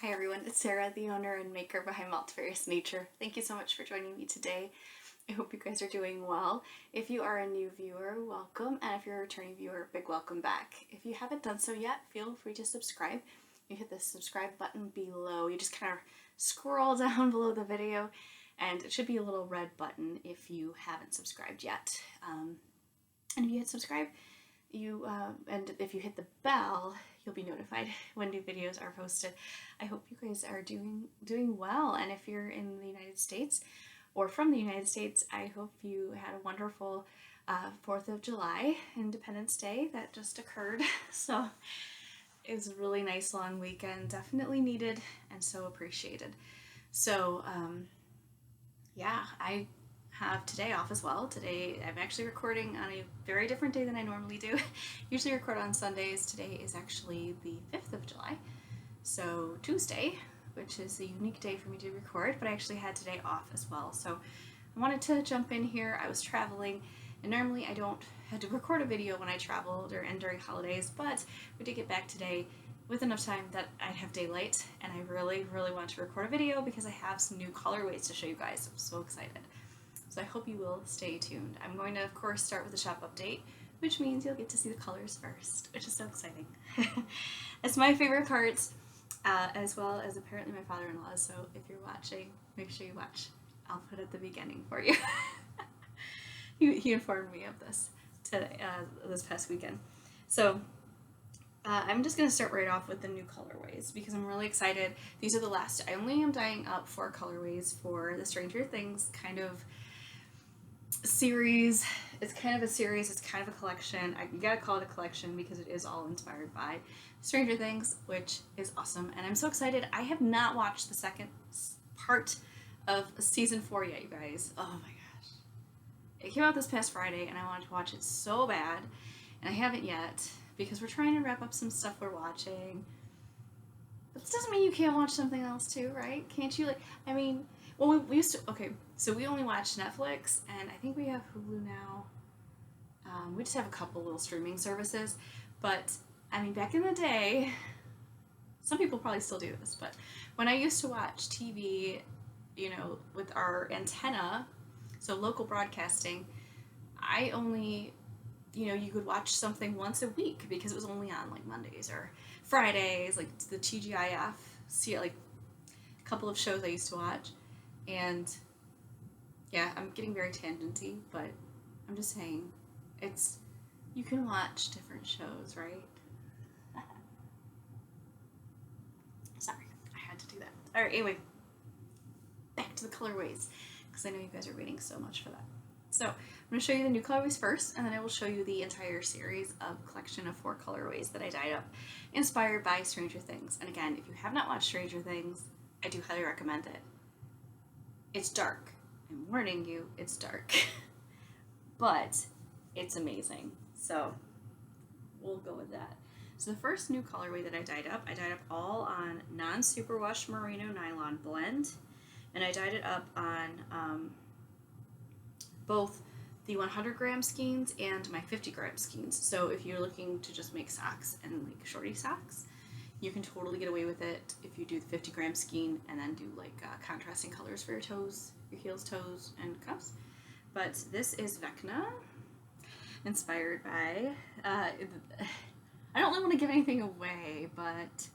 Hi everyone, it's Sarah, the owner and maker behind Multifarious Nature. Thank you so much for joining me today. I hope you guys are doing well. If you are a new viewer, welcome, and if you're a returning viewer, big welcome back. If you haven't done so yet, feel free to subscribe. You hit the subscribe button below. You just kind of scroll down below the video, and it should be a little red button if you haven't subscribed yet. And if you hit subscribe, and if you hit the bell, you'll be notified when new videos are posted. I hope you guys are doing well, and if you're in the United States or from the United States, I hope you had a wonderful 4th of July, Independence Day that just occurred. So it was a really nice long weekend, definitely needed and so appreciated. So I have today off as well. Today I'm actually recording on a very different day than I normally do. Usually record on Sundays. Today is actually the 5th of July, so Tuesday, which is a unique day for me to record, but I actually had today off as well. So I wanted to jump in here. I was traveling, and normally I don't have to record a video when I traveled or during holidays, but we did get back today with enough time that I'd have daylight, and I really, really want to record a video because I have some new colorways to show you guys. I'm so excited. So I hope you will stay tuned. I'm going to, of course, start with the shop update, which means you'll get to see the colors first, which is so exciting. It's my favorite parts, as well as apparently my father-in-law, so if you're watching, make sure you watch. I'll put it at the beginning for you. He informed me of this today, this past weekend. So I'm just going to start right off with the new colorways because I'm really excited. These are the last. I only am dyeing up 4 colorways for the Stranger Things kind of series. It's kind of a series, it's kind of a collection. You gotta call it a collection because it is all inspired by Stranger Things, which is awesome, and I'm so excited. I have not watched the second part of season 4 yet, you guys. Oh my gosh. It came out this past Friday and I wanted to watch it so bad, and I haven't yet because we're trying to wrap up some stuff we're watching. But this doesn't mean you can't watch something else too, right? Can't you? Well, we used to, okay, so we only watch Netflix, and I think we have Hulu now. We just have a couple little streaming services, but, back in the day, some people probably still do this, but when I used to watch TV, with our antenna, so local broadcasting, I only, you could watch something once a week because it was only on, Mondays or Fridays, the TGIF, a couple of shows I used to watch. And yeah, I'm getting very tangenty, but I'm just saying, you can watch different shows, right? Sorry, I had to do that. All right, anyway, back to the colorways, because I know you guys are waiting so much for that. So I'm going to show you the new colorways first, and then I will show you the entire series of collection of 4 colorways that I dyed up, inspired by Stranger Things. And again, if you have not watched Stranger Things, I do highly recommend it. It's dark. I'm warning you, it's dark. But it's amazing. So we'll go with that. So the first new colorway that I dyed up all on non-superwash merino nylon blend. And I dyed it up on both the 100 gram skeins and my 50 gram skeins. So if you're looking to just make socks and shorty socks, you can totally get away with it if you do the 50 gram skein and then do contrasting colors for your toes, your heels, toes, and cuffs. But this is Vecna, inspired by, I don't really want to give anything away, but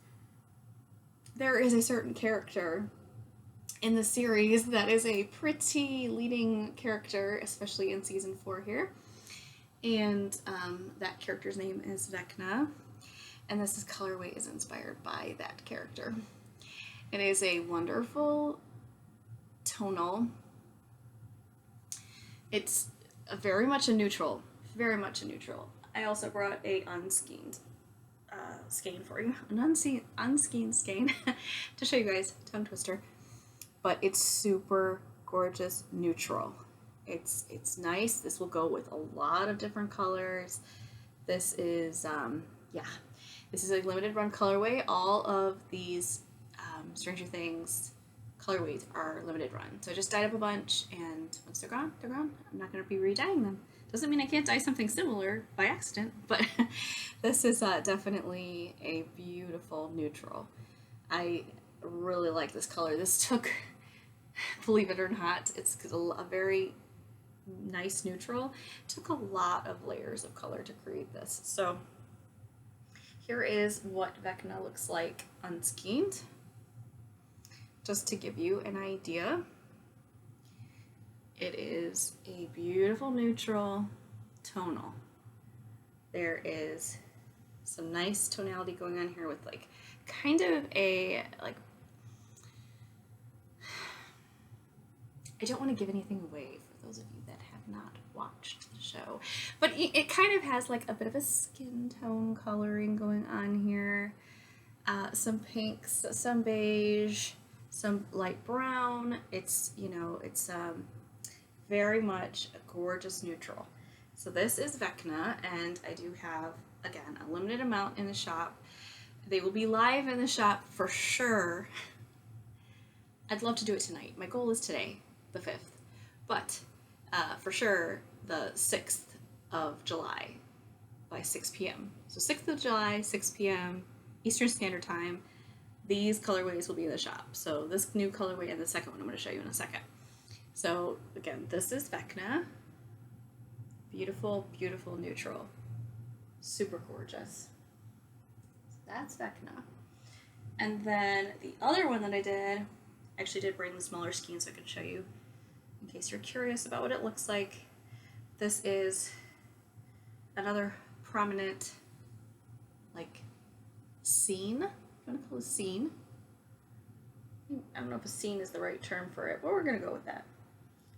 there is a certain character in the series that is a pretty leading character, especially in season 4 here. And that character's name is Vecna. And this colorway is inspired by that character. It is a wonderful tonal. It's very much a neutral. Very much a neutral. I also brought a unskeined skein for you. An unskeined skein to show you guys. Tongue twister. But it's super gorgeous neutral. It's nice. This will go with a lot of different colors. This is, This is a limited run colorway. All of these Stranger Things colorways are limited run. So I just dyed up a bunch, and once they're gone, they're gone. I'm not going to be re-dyeing them. Doesn't mean I can't dye something similar by accident, but this is definitely a beautiful neutral. I really like this color. This took, believe it or not, it's a very nice neutral. It took a lot of layers of color to create this. So here is what Vecna looks like unskeined, just to give you an idea. It is a beautiful neutral tonal. There is some nice tonality going on here with like kind of a like, I don't want to give anything away for those of you that have not watched the show, but it kind of has like a bit of a skin tone coloring going on here. Some pinks, some beige, some light brown. It's, you know, it's very much a gorgeous neutral. So this is Vecna, and I do have, again, a limited amount in the shop. They will be live in the shop for sure. I'd love to do it tonight. My goal is today, the 5th, but for sure the 6th of July by 6 p.m. So 6th of July, 6 p.m. Eastern Standard Time, these colorways will be in the shop. So this new colorway and the second one I'm going to show you in a second. So again, this is Vecna. Beautiful, beautiful neutral. Super gorgeous. So that's Vecna. And then the other one that I did, actually did bring the smaller skein so I can show you in case you're curious about what it looks like. This is another prominent, like, scene. I'm gonna call it a scene. I don't know if a scene is the right term for it, but we're gonna go with that.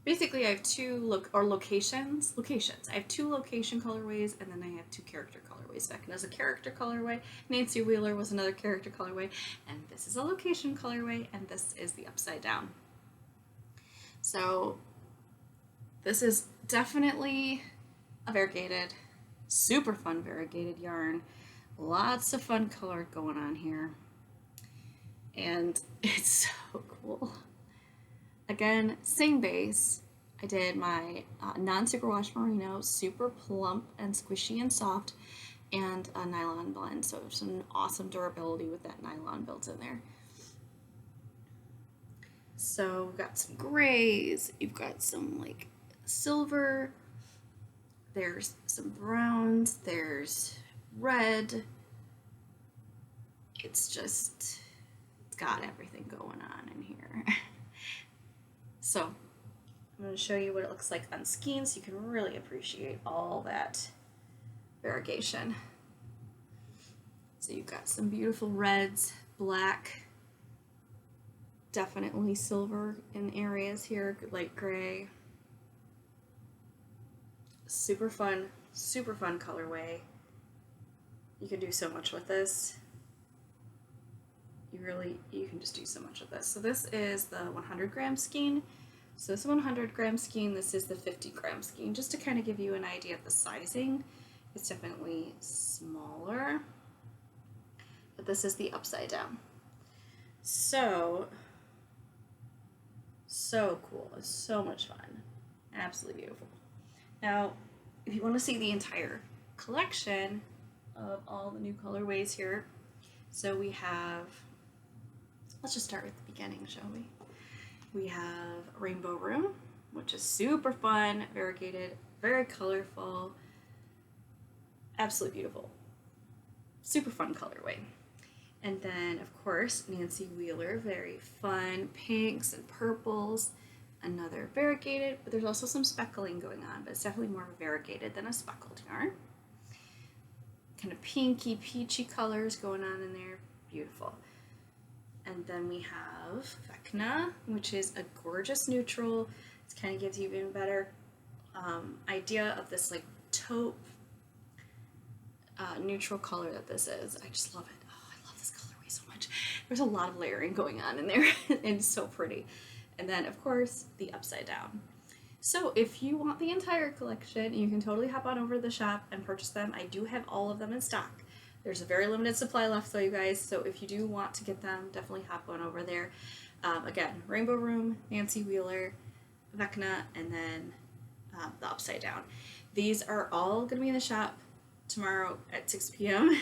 Basically, I have two locations. I have two location colorways, and then I have two character colorways. Vecna is a character colorway. Nancy Wheeler was another character colorway, and this is a location colorway, and this is the upside down. So this is definitely a variegated, super fun variegated yarn. Lots of fun color going on here, and it's so cool. Again, same base. I did my non-superwash merino, super plump and squishy and soft, and a nylon blend. So some awesome durability with that nylon built in there. So we've got some grays, you've got some like silver, there's some browns, there's red. It's got everything going on in here. So I'm going to show you what it looks like on skein so you can really appreciate all that variegation. So you've got some beautiful reds, black, definitely silver in areas here, light gray. Super fun colorway. You can do so much with this. You can just do so much with this. So this is the 100-gram skein. So this 100-gram skein, this is the 50-gram skein, just to kind of give you an idea of the sizing. It's definitely smaller, but this is the upside down. So cool, it's so much fun, absolutely beautiful. Now, if you want to see the entire collection of all the new colorways here, so we have, let's just start with the beginning, shall we? We have Rainbow Room, which is super fun, variegated, very colorful, absolutely beautiful. Super fun colorway. And then, of course, Nancy Wheeler, very fun, pinks and purples, another variegated, but there's also some speckling going on, but it's definitely more variegated than a speckled yarn. Kind of pinky, peachy colors going on in there, beautiful. And then we have Vecna, which is a gorgeous neutral. It kind of gives you even better idea of this like taupe neutral color that this is. I just love it. Oh, I love this colorway so much. There's a lot of layering going on in there, and it's so pretty. And then, of course, the upside down. So if you want the entire collection, you can totally hop on over to the shop and purchase them. I do have all of them in stock. There's a very limited supply left though, you guys, so if you do want to get them, definitely hop on over there. Again, Rainbow Room, Nancy Wheeler, Vecna, and then the Upside Down. These are all going to be in the shop tomorrow at 6 p.m.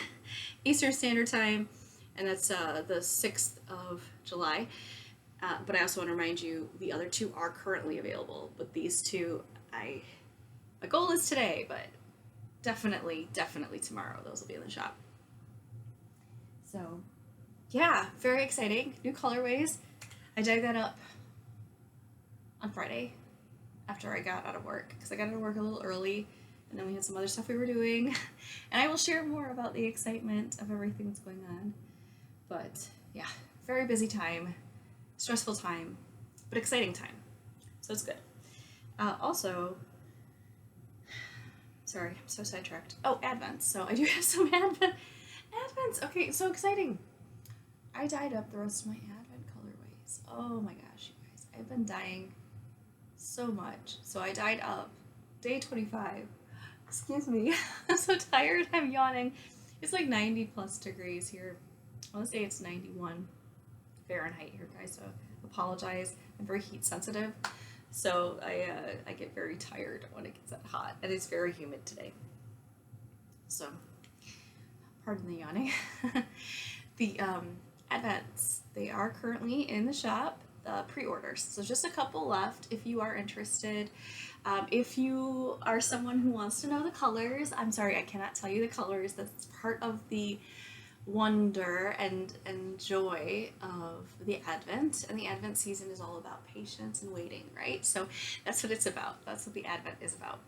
Eastern Standard Time. and that's the 6th of July. But I also want to remind you, the other 2 are currently available, but these 2, my goal is today, but definitely tomorrow, those will be in the shop. So, yeah, very exciting. New colorways. I dug that up on Friday after I got out of work, because I got out of work a little early, and then we had some other stuff we were doing, and I will share more about the excitement of everything that's going on. But yeah, very busy time, stressful time, but exciting time, so it's good. Also, sorry, I'm so sidetracked. Oh, Advents. So I do have some Advents. Okay, so exciting. I dyed up the rest of my Advent colorways. Oh my gosh, you guys. I've been dyeing so much. So I dyed up day 25. Excuse me. I'm so tired. I'm yawning. It's like 90 plus degrees here. I want to say it's 91 Fahrenheit here, guys. So apologize. I'm very heat sensitive. So I get very tired when it gets that hot. And it's very humid today. So, pardon the yawning. The Advents, they are currently in the shop, pre-orders. So just a couple left if you are interested. If you are someone who wants to know the colors, I'm sorry, I cannot tell you the colors. That's part of the wonder and joy of the Advent. And the Advent season is all about patience and waiting, right? So that's what it's about. That's what the Advent is about.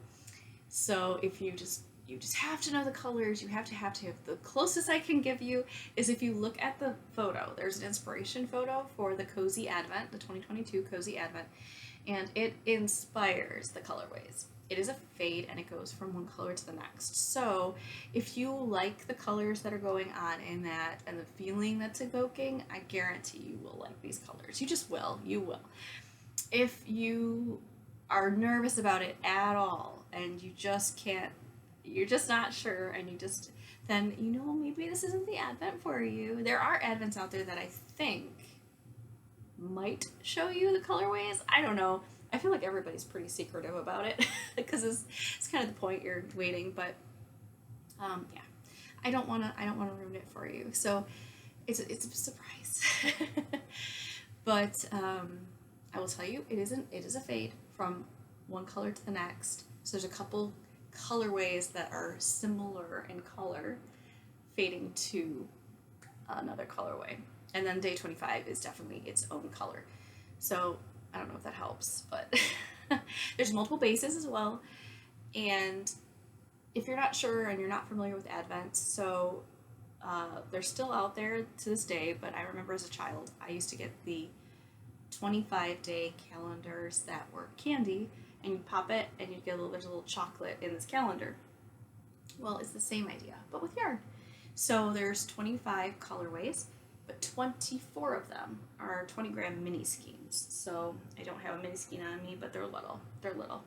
So if you just have to know the colors, you have to. The closest I can give you is if you look at the photo. There's an inspiration photo for the Cozy Advent, the 2022 Cozy Advent, and it inspires the colorways. It is a fade, and it goes from one color to the next. So if you like the colors that are going on in that and the feeling that's evoking, I guarantee you will like these colors. You just will. You will. If you are nervous about it at all and you just can't, you're just not sure, and then maybe this isn't the Advent for you. There are Advents out there that I think might show you the colorways. I don't know. I feel like everybody's pretty secretive about it because it's kind of the point, you're waiting. But yeah, I don't want to ruin it for you. So it's a surprise. But I will tell you, it is a fade from one color to the next. So there's a couple colorways that are similar in color fading to another colorway, and then day 25 is definitely its own color. So I don't know if that helps, but there's multiple bases as well. And if you're not sure and you're not familiar with Advent, so they're still out there to this day, but I remember as a child I used to get the 25-day calendars that were candy, and you pop it and you get there's a little chocolate in this calendar. Well, it's the same idea, but with yarn. So there's 25 colorways, but 24 of them are 20-gram mini skeins. So I don't have a mini skein on me, but they're little. They're little.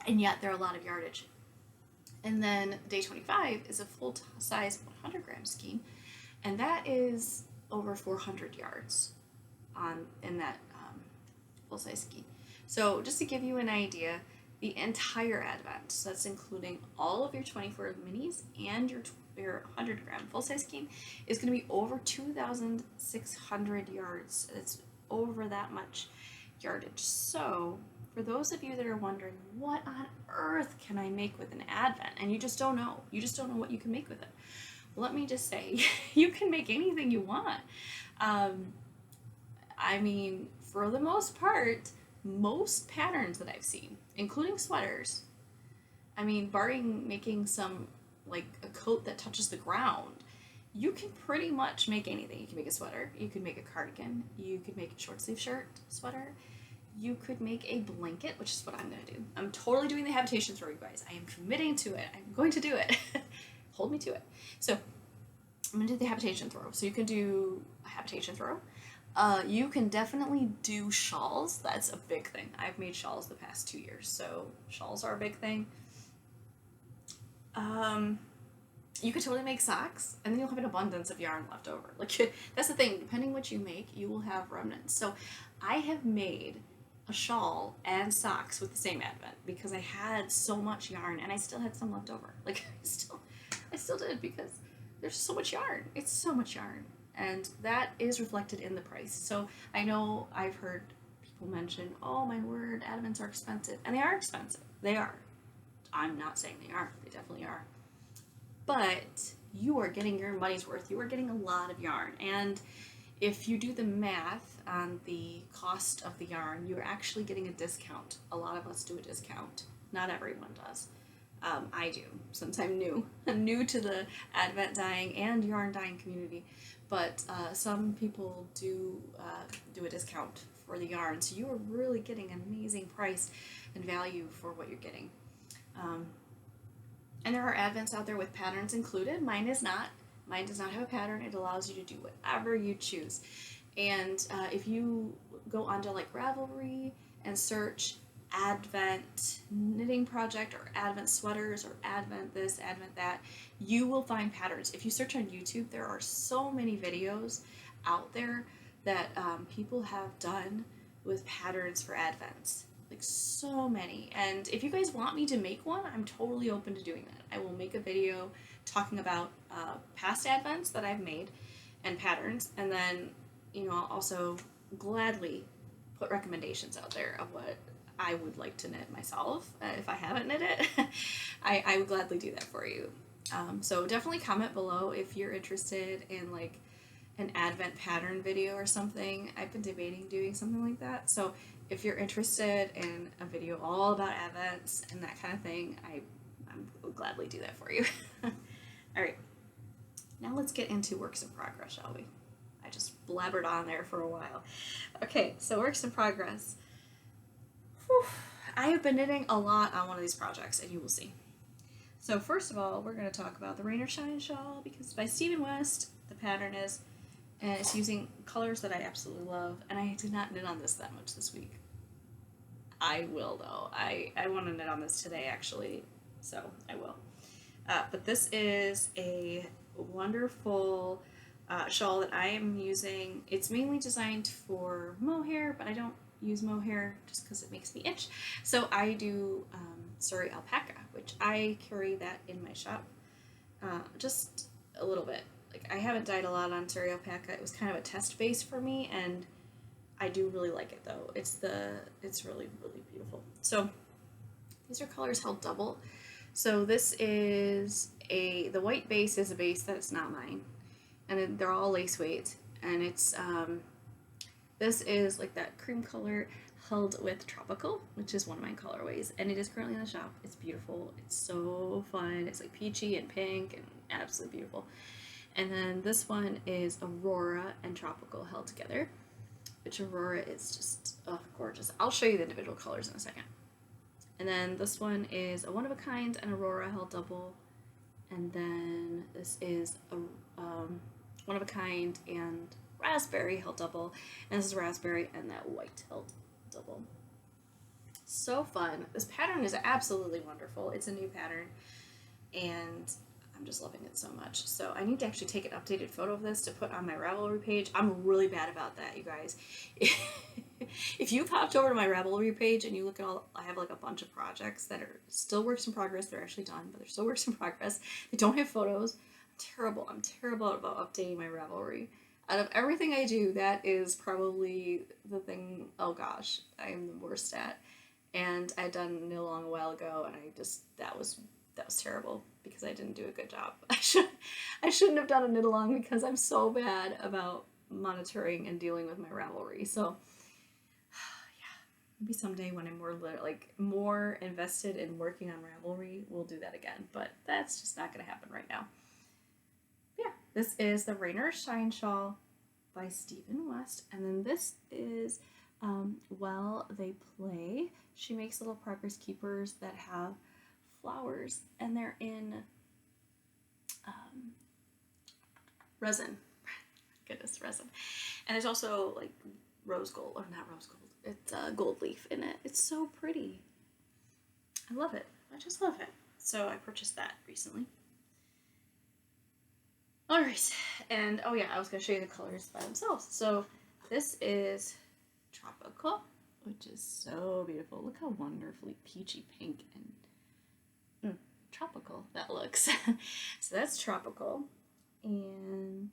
And yet they're a lot of yardage. And then day 25 is a full-size 100-gram skein, and that is over 400 yards in that full-size skein. So just to give you an idea, the entire Advent, so that's including all of your 24 minis and your 100-gram full-size skein, is going to be over 2,600 yards. It's over that much yardage. So for those of you that are wondering, what on earth can I make with an Advent? And you just don't know. You just don't know what you can make with it. Let me just say, you can make anything you want. I mean, for the most part, most patterns that I've seen, including sweaters, I mean, barring making some, like a coat that touches the ground, you can pretty much make anything. You can make a sweater, you could make a cardigan, you could make a short sleeve shirt, sweater, you could make a blanket, which is what I'm going to do. I'm totally doing the habitation throw, you guys. I am committing to it. I'm going to do it. Hold me to it. So I'm going to do the habitation throw. So you can do a habitation throw. You can definitely do shawls. That's a big thing. I've made shawls the past 2 years, so shawls are a big thing. You could totally make socks, and then you'll have an abundance of yarn left over. Like, that's the thing. Depending what you make, you will have remnants. So I have made a shawl and socks with the same Advent because I had so much yarn, and I still had some left over. Like, I still did, because there's so much yarn. It's so much yarn. And that is reflected in the price. So I know I've heard people mention, oh my word, Advents are expensive. And they are expensive. They are. I'm not saying they aren't. They definitely are. But you are getting your money's worth. You are getting a lot of yarn. And if you do the math on the cost of the yarn, you're actually getting a discount. A lot of us do a discount. Not everyone does. I do, since I'm new. I'm new to the Advent dyeing and yarn dyeing community, but some people do do a discount for the yarn, so you are really getting an amazing price and value for what you're getting. And there are Advents out there with patterns included. Mine is not. Mine does not have a pattern. It allows you to do whatever you choose. And if you go onto like Ravelry and search Advent knitting project or Advent sweaters or Advent this, Advent that, you will find patterns. If you search on YouTube, there are so many videos out there that people have done with patterns for Advents. Like so many. And if you guys want me to make one, I'm totally open to doing that. I will make a video talking about past Advents that I've made and patterns, and then, you know, I'll also gladly put recommendations out there of what I would like to knit myself. If I haven't knit it, I would gladly do that for you. So definitely comment below if you're interested in like an Advent pattern video or something. I've been debating doing something like that. So if you're interested in a video all about Advents and that kind of thing, I would gladly do that for you. All right, now let's get into works in progress, shall we? I just blabbered on there for a while. Okay, so works in progress. Whew. I have been knitting a lot on one of these projects, and you will see. So first of all, we're going to talk about the Rain or Shine shawl, because it's by Stephen West, the pattern is, and it's using colors that I absolutely love, and I did not knit on this that much this week. I will, though. I want to knit on this today, actually, so I will. But this is a wonderful shawl that I am using. It's mainly designed for mohair, but I don't use mohair just because it makes me itch. So I do Surrey alpaca, which I carry that in my shop, just a little bit. Like, I haven't dyed a lot on Surrey alpaca. It was kind of a test base for me, and I do really like it though. It's really, really beautiful. So these are colors held double. So this is the white base is a base that is not mine, and then they're all lace weight, and it's this is like that cream color held with tropical, which is one of my colorways, and it is currently in the shop. It's beautiful. It's so fun. It's like peachy and pink and absolutely beautiful. And then this one is Aurora and tropical held together, which Aurora is just gorgeous. I'll show you the individual colors in a second. And then this one is a one-of-a-kind and Aurora held double. And then this is a one-of-a-kind and raspberry held double. And this is raspberry and that white held double. So fun. This pattern is absolutely wonderful. It's a new pattern, and I'm just loving it so much. So I need to actually take an updated photo of this to put on my Ravelry page. I'm really bad about that, you guys. If you popped over to my Ravelry page and you look at I have like a bunch of projects that are still works in progress. They're actually done, but they're still works in progress. They don't have photos. I'm terrible about updating my Ravelry. Out of everything I do, that is probably the thing, oh gosh, I am the worst at. And I done knit along a while ago, and that was terrible because I didn't do a good job. I shouldn't have done a knit along because I'm so bad about monitoring and dealing with my Ravelry. So yeah, maybe someday when I'm more invested in working on Ravelry, we'll do that again. But that's just not going to happen right now. Yeah, this is the Rain or Shine shawl by Stephen West, and then this is Well They Play. She makes little progress keepers that have flowers, and they're in resin. Goodness, resin. And there's also like rose gold, or not rose gold, it's gold leaf in it. It's so pretty. I love it. I just love it. So I purchased that recently. Alright, and oh yeah, I was going to show you the colors by themselves. So this is Tropical, which is so beautiful. Look how wonderfully peachy pink and tropical that looks. So that's Tropical. And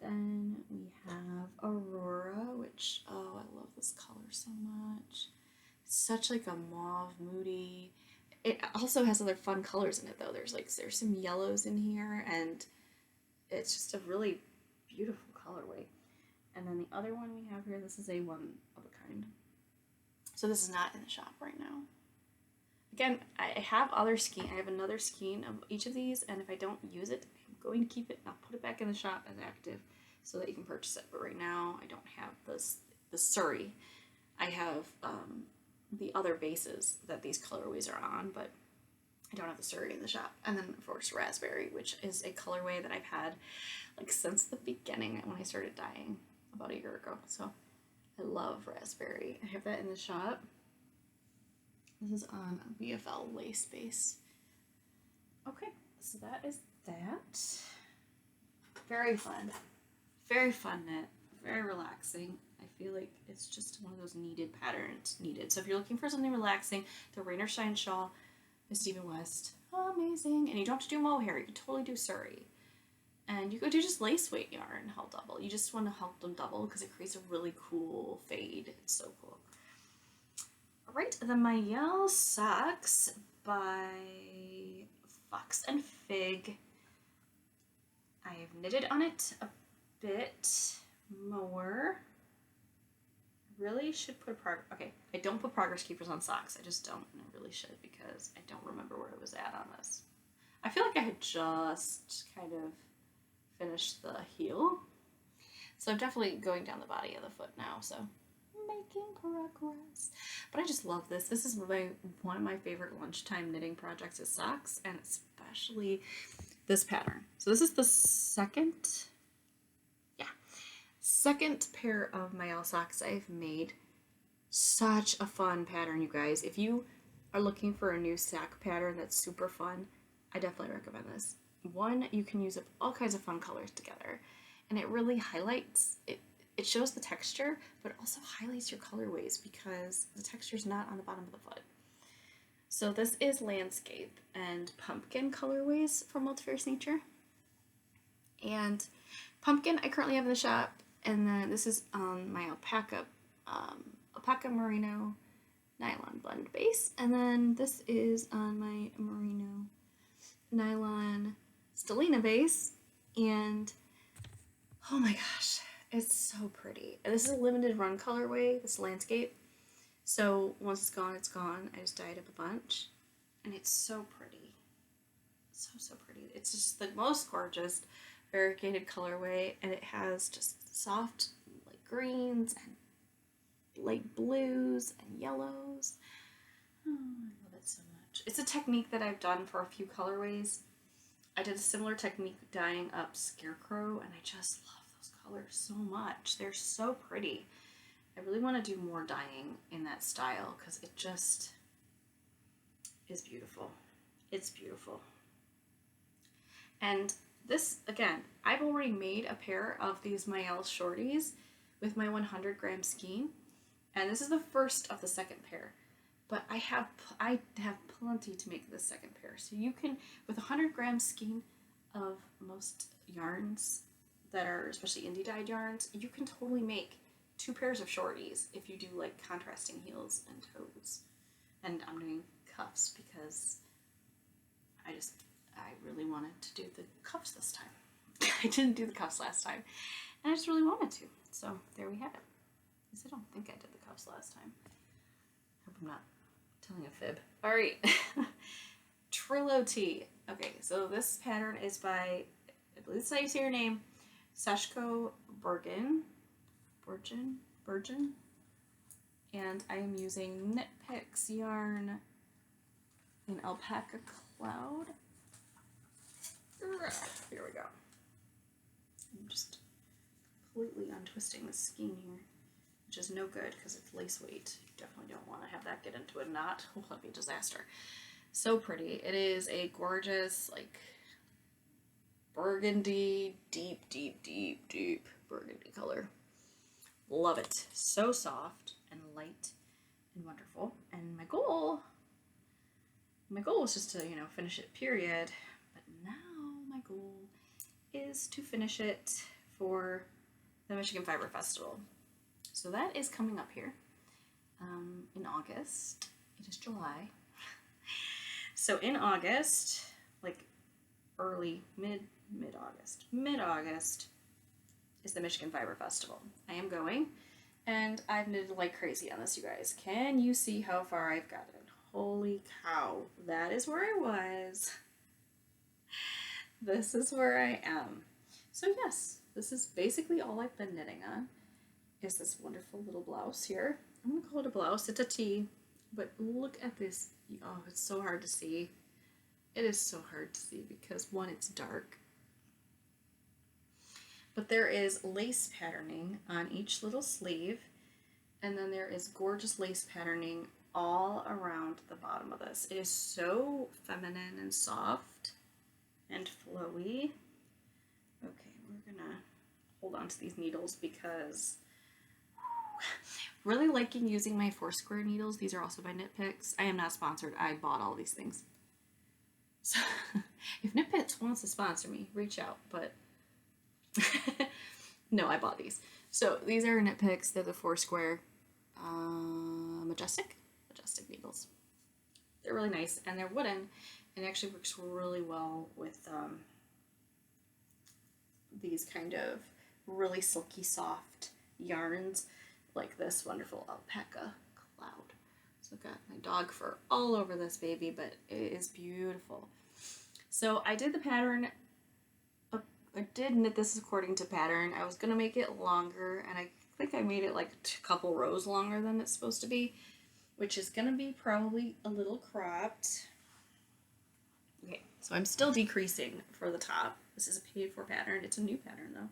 then we have Aurora, which, oh, I love this color so much. It's such like a mauve, moody. It also has other fun colors in it though. There's some yellows in here, and it's just a really beautiful colorway. And then the other one we have here, this is a one of a kind. So this is not in the shop right now. Again, I have other skein. I have another skein of each of these, and if I don't use it, I'm going to keep it and I'll put it back in the shop as active so that you can purchase it. But right now, I don't have the Surrey. I have the other bases that these colorways are on, but I don't have the Surrey in the shop. And then, of course, Raspberry, which is a colorway that I've had like since the beginning when I started dyeing about a year ago. So I love Raspberry. I have that in the shop. This is on a BFL lace base. Okay, so that is that. Very fun. Very fun knit. Very relaxing. I feel like it's just one of those needed patterns needed. So if you're looking for something relaxing, the Rain or Shine shawl is Stephen West. Amazing. And you don't have to do mohair. You can totally do Surrey. And you could do just lace weight yarn held double. You just want to help them double because it creates a really cool fade. It's so cool. Alright, the Mayel Socks by Fox and Fig. I have knitted on it a bit more. Really should put okay, I don't put progress keepers on socks. I just don't, and I really should because I don't remember where I was at on this. I feel like I had just kind of finished the heel. So I'm definitely going down the body of the foot now, so making progress. But I just love this. This is one of my favorite lunchtime knitting projects is socks, and especially this pattern. So this is the second pair of Mayel socks I've made. Such a fun pattern, you guys. If you are looking for a new sock pattern that's super fun, I definitely recommend this. One, you can use all kinds of fun colors together, and it really highlights it. It shows the texture, but it also highlights your colorways because the texture is not on the bottom of the foot. So this is Landscape and Pumpkin colorways from Multifarious Nature. And Pumpkin I currently have in the shop, and then this is on my alpaca merino nylon blend base, and then this is on my merino nylon stellina base, and oh my gosh, it's so pretty. And this is a limited run colorway, this Landscape. So once it's gone, it's gone. I just dyed up a bunch. And it's so pretty. So pretty. It's just the most gorgeous variegated colorway. And it has just soft light greens and light blues and yellows. Oh, I love it so much. It's a technique that I've done for a few colorways. I did a similar technique dyeing up Scarecrow, and I just love those colors so much. They're so pretty. I really want to do more dyeing in that style because it just is beautiful. It's beautiful. And this, again, I've already made a pair of these Mayel shorties with my 100 gram skein, and this is the first of the second pair. But I have plenty to make the second pair. So you can, with 100 gram skein of most yarns that are especially indie dyed yarns, you can totally make 2 pairs of shorties if you do like contrasting heels and toes. And I'm doing cuffs because I really wanted to do the cuffs this time. I didn't do the cuffs last time, and I just really wanted to. So there we have it. At least I don't think I did the cuffs last time. Hope I'm not telling a fib. All right. Trillo Tea. Okay, so this pattern is by, I believe that's how you say your name, Sashko Bergen. And I am using Knit Picks yarn in Alpaca Cloud. Here we go. I'm just completely untwisting the skein here, which is no good because it's lace weight. You definitely don't want to have that get into a knot. Oh, that'd be a disaster. So pretty. It is a gorgeous, like, burgundy, deep burgundy color. Love it. So soft and light and wonderful. And my goal was just to, finish it, period. But now my goal is to finish it for the Michigan Fiber Festival. So that is coming up here in August. It is July. So in August, like early, mid-August is the Michigan Fiber Festival. I am going, and I've knitted like crazy on this, you guys. Can you see how far I've gotten? Holy cow, that is where I was. This is where I am. So yes, this is basically all I've been knitting on, is this wonderful little blouse here. I'm going to call it a blouse. It's a tee, but look at this. Oh, it's so hard to see. It is so hard to see because, one, it's dark. But there is lace patterning on each little sleeve, and then there is gorgeous lace patterning all around the bottom of this. It is so feminine and soft and flowy. Okay, we're gonna hold on to these needles because really liking using my 4-square needles. These are also by Knit Picks. I am not sponsored. I bought all these things. So if Knit Picks wants to sponsor me, reach out, but no, I bought these. So these are Knit Picks. They're the 4-square majestic needles. They're really nice, and they're wooden, and it actually works really well with these kind of really silky soft yarns like this wonderful alpaca cloud. So I've got my dog fur all over this baby, but it is beautiful. So I did the pattern. I did knit this according to pattern. I was going to make it longer, and I think I made it like a couple rows longer than it's supposed to be, which is going to be probably a little cropped. Okay, so I'm still decreasing for the top. This is a paid for pattern. It's a new pattern though.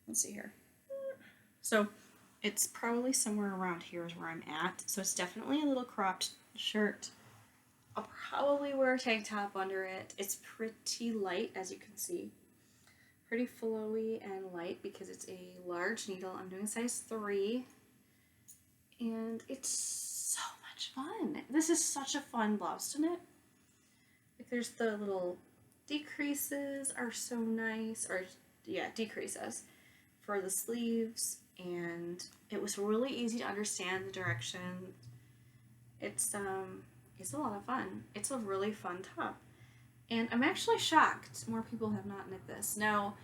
Let's see here. So it's probably somewhere around here is where I'm at. So it's definitely a little cropped shirt. I'll probably wear a tank top under it. It's pretty light, as you can see. Pretty flowy and light because it's a large needle. I'm doing size 3. And it's so much fun. This is such a fun blouse to knit. Like, there's the little decreases are so nice, or yeah, decreases for the sleeves, and it was really easy to understand the direction. It's a lot of fun. It's a really fun top, and I'm actually shocked more people have not knit this. Now,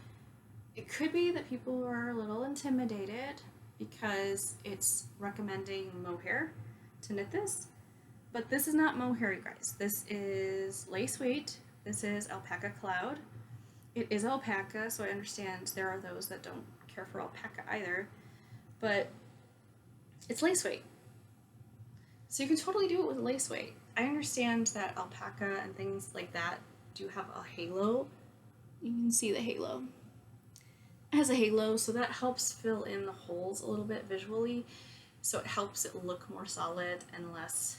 it could be that people are a little intimidated because it's recommending mohair to knit this, but this is not mohair, you guys. This is lace weight. This is alpaca cloud. It is alpaca, so I understand there are those that don't care for alpaca either, but it's lace weight. So you can totally do it with lace weight. I understand that alpaca and things like that do have a halo. You can see the halo. It has a halo, so that helps fill in the holes a little bit visually, so it helps it look more solid and less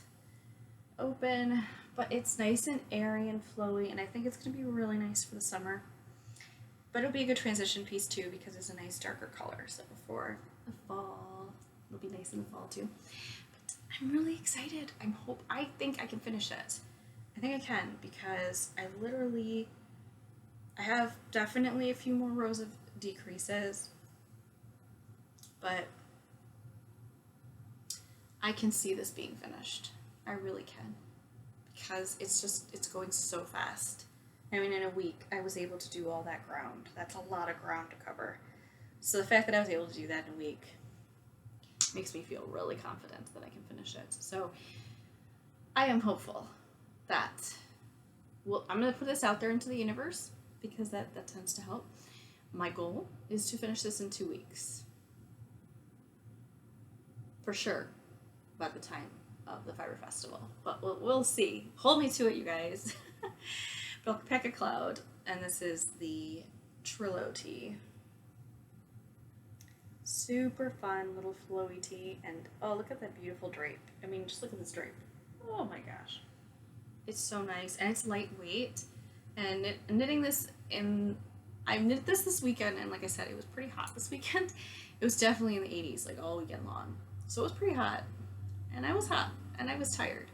open, but it's nice and airy and flowy, and I think it's going to be really nice for the summer. But it'll be a good transition piece too because it's a nice darker color, so before the fall, it'll be nice in the fall too. But I'm really excited. I think I can finish it. I think I can because I have definitely a few more rows of decreases, but I can see this being finished. I really can, because it's going so fast. I mean, in a week, I was able to do all that ground. That's a lot of ground to cover. So the fact that I was able to do that in a week makes me feel really confident that I can finish it. So I am hopeful that, I'm going to put this out there into the universe because that tends to help. My goal is to finish this in 2 weeks. For sure, by the time of the Fiber Festival. But we'll see. Hold me to it, you guys. Alpaca Cloud, and this is the Trillo tee. Super fun little flowy tee, and oh, look at that beautiful drape. I mean, just look at this drape. Oh my gosh. It's so nice, and it's lightweight, and knitting this I knit this weekend, and like I said, it was pretty hot this weekend. It was definitely in the 80s, like all weekend long. So it was pretty hot, and I was hot, and I was tired.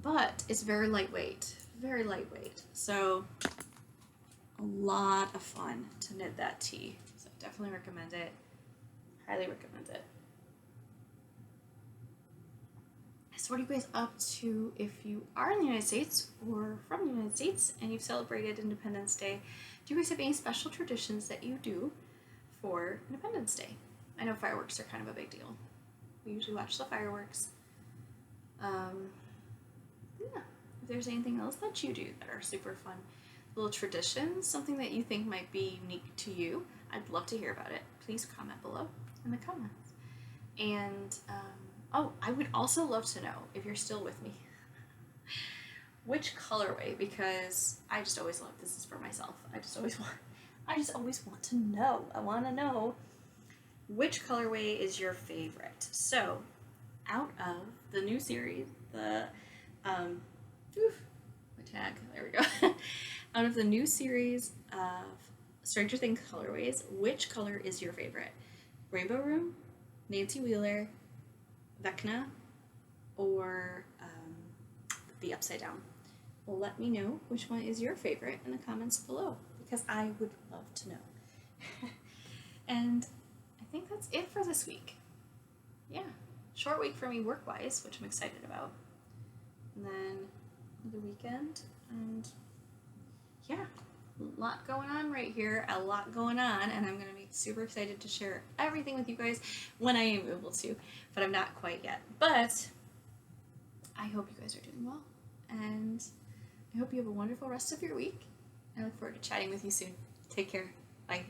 But it's very lightweight. Very lightweight. So a lot of fun to knit that tee. So definitely recommend it. Highly recommend it. So what are you guys up to if you are in the United States or from the United States and you've celebrated Independence Day? Do you guys have any special traditions that you do for Independence Day? I know fireworks are kind of a big deal. We usually watch the fireworks. Yeah, if there's anything else that you do that are super fun, little traditions, something that you think might be unique to you, I'd love to hear about it. Please comment below in the comments. And, I would also love to know, if you're still with me, which colorway, because I just always love, this is for myself, I just always want to know. I want to know which colorway is your favorite. So, out of the new series, the, my tag, there we go. Out of the new series of Stranger Things colorways, which color is your favorite? Rainbow Room, Nancy Wheeler, Vecna, or the Upside Down? Well, let me know which one is your favorite in the comments below, because I would love to know. And I think that's it for this week. Yeah, short week for me work-wise, which I'm excited about. And then another weekend, and yeah, a lot going on right here, and I'm going to be super excited to share everything with you guys when I am able to, but I'm not quite yet. But I hope you guys are doing well, and I hope you have a wonderful rest of your week. I look forward to chatting with you soon. Take care. Bye.